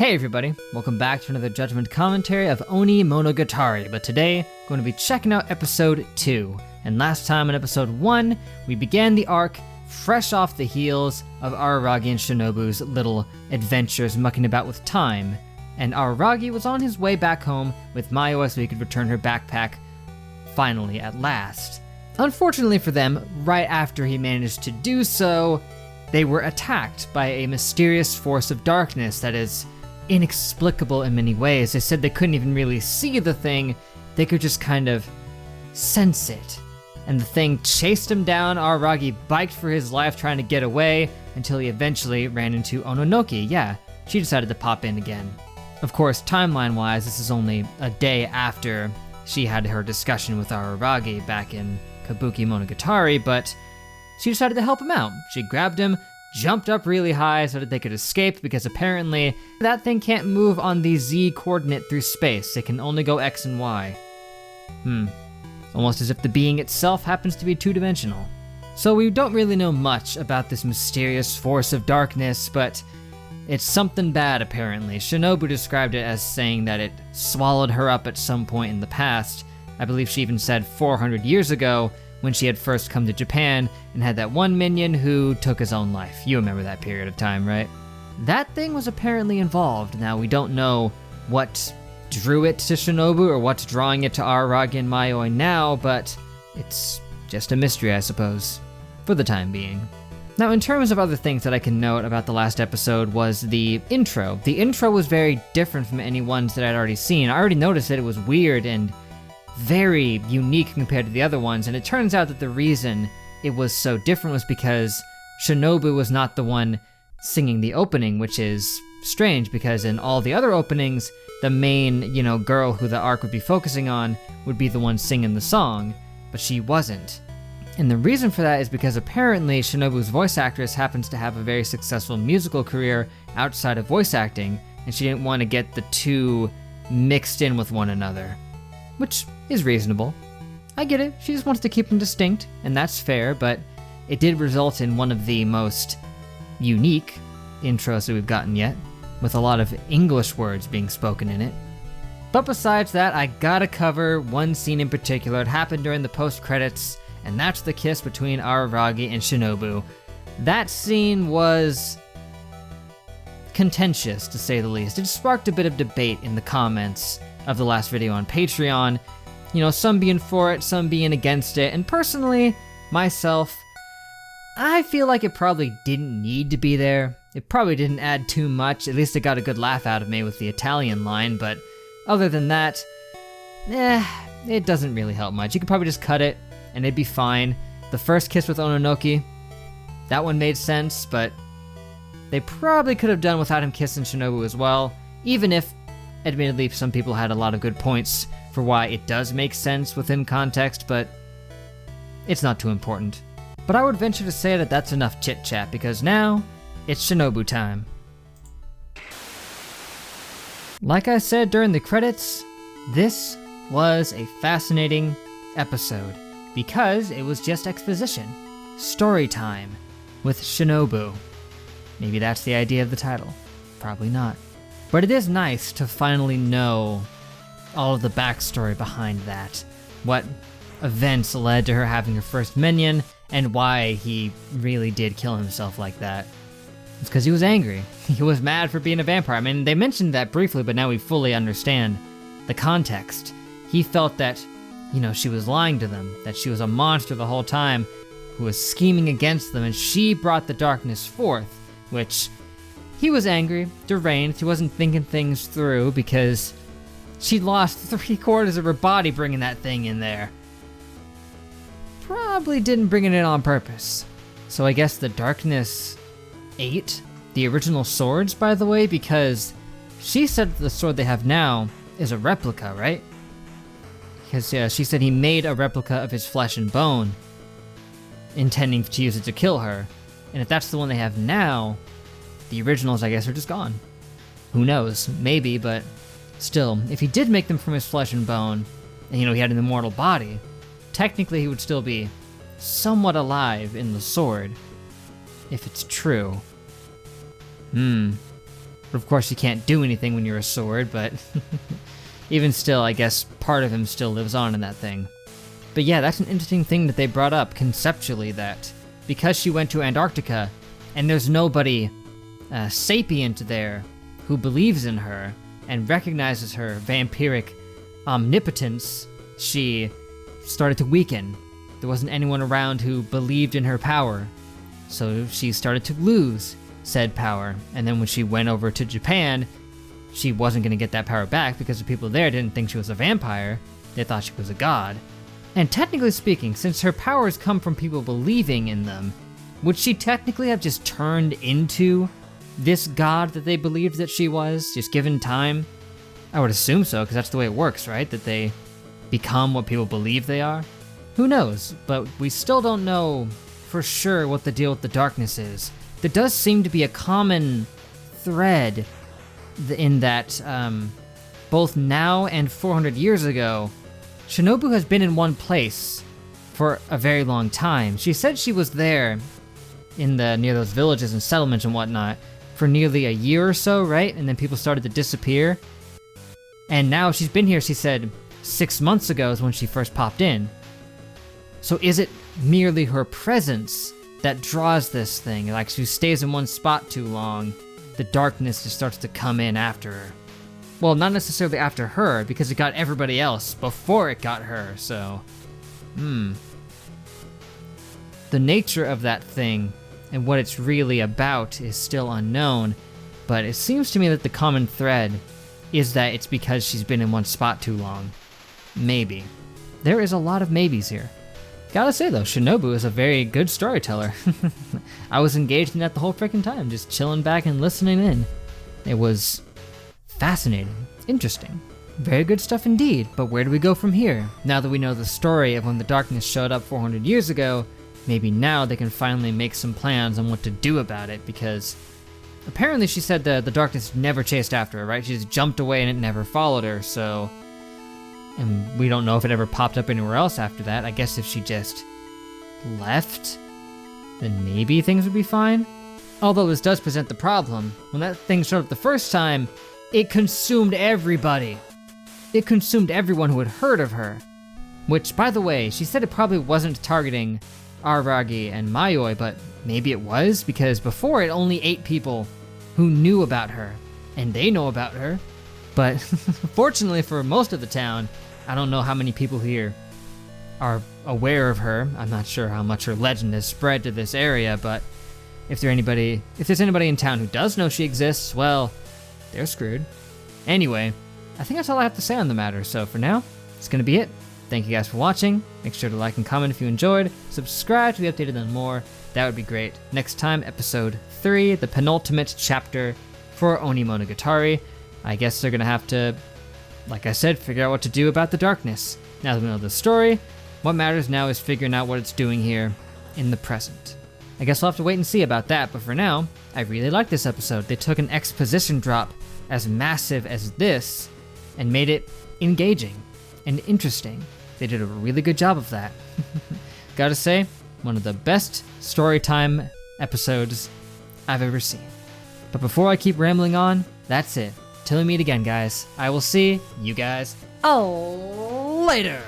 Hey everybody, welcome back to another Judgment commentary of Onimonogatari, but today we're going to be checking out episode 2. And last time in episode 1, we began the arc fresh off the heels of Araragi and Shinobu's little adventures mucking about with time. And Araragi was on his way back home with Mayoa so he could return her backpack, finally at last. Unfortunately for them, right after he managed to do so, they were attacked by a mysterious force of darkness that is inexplicable in many ways. They said they couldn't even really see the thing, they could just kind of sense it. And the thing chased him down. Araragi biked for his life trying to get away until he eventually ran into Ononoki. Yeah, she decided to pop in again. Of course, timeline-wise, this is only a day after she had her discussion with Araragi back in Kabuki Monogatari, but she decided to help him out. She grabbed him, jumped up really high so that they could escape, because apparently that thing can't move on the Z coordinate through space. It can only go X and Y. Almost as if the being itself happens to be two-dimensional. So we don't really know much about this mysterious force of darkness, but it's something bad apparently. Shinobu described it as saying that it swallowed her up at some point in the past. I believe she even said 400 years ago, when she had first come to Japan and had that one minion who took his own life. You remember that period of time, right? That thing was apparently involved. Now, we don't know what drew it to Shinobu or what's drawing it to Araragi and Mayoa now, but it's just a mystery, I suppose, for the time being. Now, in terms of other things that I can note about the last episode was the intro. The intro was very different from any ones that I'd already seen. I already noticed that it was weird and very unique compared to the other ones, and it turns out that the reason it was so different was because Shinobu was not the one singing the opening, which is strange because in all the other openings, the main, girl who the arc would be focusing on would be the one singing the song, but she wasn't. And the reason for that is because apparently Shinobu's voice actress happens to have a very successful musical career outside of voice acting, and she didn't want to get the two mixed in with one another. Which is reasonable. I get it, she just wants to keep them distinct, and that's fair, but it did result in one of the most unique intros that we've gotten yet, with a lot of English words being spoken in it. But besides that, I gotta cover one scene in particular. It happened during the post-credits, and that's the kiss between Araragi and Shinobu. That scene was contentious, to say the least. It sparked a bit of debate in the comments of the last video on Patreon. Some being for it, some being against it, and personally, myself, I feel like it probably didn't need to be there. It probably didn't add too much. At least it got a good laugh out of me with the Italian line, but other than that, it doesn't really help much. You could probably just cut it, and it'd be fine. The first kiss with Ononoki, that one made sense, but they probably could have done without him kissing Shinobu as well, even if admittedly, some people had a lot of good points for why it does make sense within context, but it's not too important. But I would venture to say that that's enough chit-chat, because now, it's Shinobu time. Like I said during the credits, this was a fascinating episode, because it was just exposition. Story time with Shinobu. Maybe that's the idea of the title. Probably not. But it is nice to finally know all of the backstory behind that. What events led to her having her first minion, and why he really did kill himself like that. It's because he was angry. He was mad for being a vampire. I mean, they mentioned that briefly, but now we fully understand the context. He felt that, she was lying to them, that she was a monster the whole time, who was scheming against them, and she brought the darkness forth, which he was angry, deranged, he wasn't thinking things through because she lost 3/4 of her body bringing that thing in there. Probably didn't bring it in on purpose. So I guess the darkness ate the original swords, by the way, because she said that the sword they have now is a replica, right? Because she said he made a replica of his flesh and bone, intending to use it to kill her. And if that's the one they have now, the originals, I guess, are just gone. Who knows? Maybe, but still, if he did make them from his flesh and bone, and he had an immortal body, technically he would still be somewhat alive in the sword, if it's true. But of course, you can't do anything when you're a sword, but even still, I guess part of him still lives on in that thing. But yeah, that's an interesting thing that they brought up conceptually, that because she went to Antarctica, and there's nobody sapient there who believes in her and recognizes her vampiric omnipotence, she started to weaken. There wasn't anyone around who believed in her power, so she started to lose said power. And then when she went over to Japan, she wasn't going to get that power back because the people there didn't think she was a vampire. They thought she was a god. And technically speaking, since her powers come from people believing in them, would she technically have just turned into this god that they believed that she was, just given time? I would assume so, because that's the way it works, right? That they become what people believe they are? Who knows? But we still don't know for sure what the deal with the darkness is. There does seem to be a common thread in that both now and 400 years ago, Shinobu has been in one place for a very long time. She said she was there near those villages and settlements and whatnot for nearly a year or so, right? And then people started to disappear. And now she's been here, she said, 6 months ago is when she first popped in. So is it merely her presence that draws this thing? Like, she stays in one spot too long, the darkness just starts to come in after her. Well, not necessarily after her, because it got everybody else before it got her, so... The nature of that thing and what it's really about is still unknown, but it seems to me that the common thread is that it's because she's been in one spot too long. Maybe. There is a lot of maybes here. Gotta say though, Shinobu is a very good storyteller. I was engaged in that the whole freaking time, just chilling back and listening in. It was fascinating, interesting, very good stuff indeed. But where do we go from here? Now that we know the story of when the darkness showed up 400 years ago, maybe now they can finally make some plans on what to do about it, because apparently she said the darkness never chased after her, right? She just jumped away and it never followed her, so... And we don't know if it ever popped up anywhere else after that. I guess if she just left, then maybe things would be fine. Although this does present the problem. When that thing showed up the first time, it consumed everybody. It consumed everyone who had heard of her. Which, by the way, she said it probably wasn't targeting Araragi and Mayoi, but maybe it was, because before it only 8 people who knew about her, and they know about her. But fortunately for most of the town, I don't know how many people here are aware of her. I'm not sure how much her legend has spread to this area, but if there's anybody in town who does know she exists, well, they're screwed. Anyway, I think that's all I have to say on the matter, so for now, it's gonna be it. Thank you guys for watching. Make sure to like and comment if you enjoyed. Subscribe to be updated on more. That would be great. Next time, episode 3, the penultimate chapter for Onimonogatari. I guess they're gonna have to, like I said, figure out what to do about the darkness. Now that we know the story, what matters now is figuring out what it's doing here in the present. I guess we'll have to wait and see about that, but for now, I really like this episode. They took an exposition drop as massive as this and made it engaging and interesting. They did a really good job of that. Gotta say, one of the best story time episodes I've ever seen. But before I keep rambling on, that's it. Till we meet again, guys, I will see you guys later.